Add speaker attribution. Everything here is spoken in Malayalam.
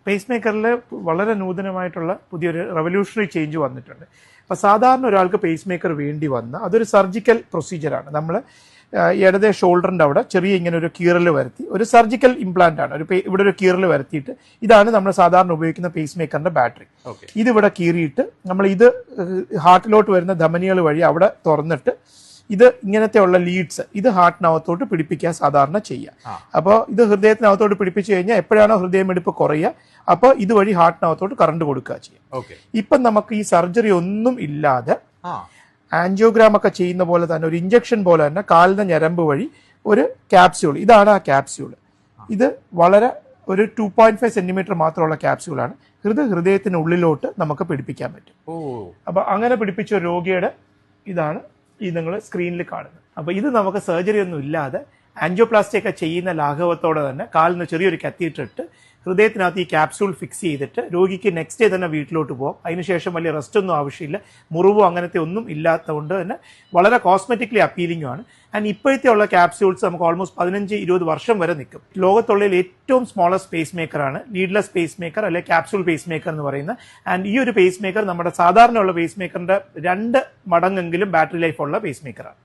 Speaker 1: പേസ് മേക്കറിൽ വളരെ നൂതനമായിട്ടുള്ള പുതിയൊരു റവല്യൂഷണറി ചേഞ്ച് വന്നിട്ടുണ്ട്. അപ്പോൾ സാധാരണ ഒരാൾക്ക് പേസ് മേക്കർ വേണ്ടി വന്ന അതൊരു സർജിക്കൽ പ്രൊസീജിയറാണ്. നമ്മൾ ഇടതേ ഷോൾഡറിൻ്റെ അവിടെ ചെറിയ ഇങ്ങനെ ഒരു കീറൽ വരുത്തി ഒരു സർജിക്കൽ ഇംപ്ലാന്റ് ആണ്. ഇവിടെ ഒരു കീറൽ വരുത്തിയിട്ട് ഇതാണ് നമ്മൾ സാധാരണ ഉപയോഗിക്കുന്ന പേസ് മേക്കറിന്റെ ബാറ്ററി. ഇതിവിടെ കീറിയിട്ട് നമ്മൾ ഇത് ഹാർട്ടിലോട്ട് വരുന്ന ധമനികൾ വഴി അവിടെ തുറന്നിട്ട് ഇത് ഇങ്ങനത്തെ ഉള്ള ലീഡ്സ് ഇത് ഹാർട്ടിനകത്തോട്ട് പിടിപ്പിക്കാൻ സാധാരണ ചെയ്യുക. അപ്പോൾ ഇത് ഹൃദയത്തിനകത്തോട്ട് പിടിപ്പിച്ചു കഴിഞ്ഞാൽ എപ്പോഴാണോ ഹൃദയമിടിപ്പ് കുറയുക അപ്പോൾ ഇതുവഴി ഹാർട്ടിനകത്തോട്ട് കറണ്ട് കൊടുക്കുക ചെയ്യും. ഇപ്പം നമുക്ക് ഈ സർജറി ഒന്നും ഇല്ലാതെ ആൻജിയോഗ്രാം ഒക്കെ ചെയ്യുന്ന പോലെ തന്നെ ഒരു ഇഞ്ചക്ഷൻ പോലെ തന്നെ കാലിന്റെ ഞരമ്പ് വഴി ഒരു ക്യാപ്സ്യൂൾ, ഇതാണ് ആ ക്യാപ്സ്യൂൾ. ഇത് വളരെ ഒരു 2.5 സെന്റിമീറ്റർ മാത്രമുള്ള ക്യാപ്സ്യൂളാണ്. ഹൃദയത്തിനുള്ളിലോട്ട് നമുക്ക് പിടിപ്പിക്കാൻ പറ്റും. അപ്പൊ അങ്ങനെ പിടിപ്പിച്ച ഒരു രോഗിയുടെ ഇതാണ് ഈ നിങ്ങൾ സ്ക്രീനിൽ കാണുന്നത്. അപ്പൊ ഇത് നമുക്ക് സർജറി ഒന്നും ഇല്ലാതെ ആൻജിയോപ്ലാസ്റ്റി ഒക്കെ ചെയ്യുന്ന ലാഘവത്തോടെ തന്നെ കാലിന് ചെറിയൊരു കത്തീറ്ററിട്ട് ഹൃദയത്തിനകത്ത് ഈ ക്യാപ്സ്യൂൾ ഫിക്സ് ചെയ്തിട്ട് രോഗിക്ക് നെക്സ്റ്റ് ഡേ തന്നെ വീട്ടിലോട്ട് പോകാം. അതിനുശേഷം വലിയ റെസ്റ്റ് ഒന്നും ആവശ്യമില്ല. മുറിവോ അങ്ങനത്തെ ഒന്നും ഇല്ലാത്തതുകൊണ്ട് തന്നെ വളരെ കോസ്മെറ്റിക്കലി അപ്പീലിംഗും ആണ്. ആൻഡ് ഇപ്പോഴത്തെ ഉള്ള ക്യാപ്സ്യൂൾസ് നമുക്ക് ഓൾമോസ്റ്റ് 15-20 വർഷം വരെ നിൽക്കും. ലോകത്തുള്ളതിൽ ഏറ്റവും സ്മോളസ്റ്റ് പേസ് മേക്കറാണ് ലീഡ്ലെസ് പേസ് മേക്കർ അല്ലെ ക്യാപ്സ്യൂൾ പേസ് മേക്കർ എന്ന് പറയുന്നത്. ആൻഡ് ഈ ഒരു പേസ് മേക്കർ നമ്മുടെ സാധാരണയുള്ള പേസ് മേക്കറിന്റെ 2 മടങ്ങെങ്കിലും ബാറ്ററി ലൈഫ് ഉള്ള പേസ് മേക്കറാണ്.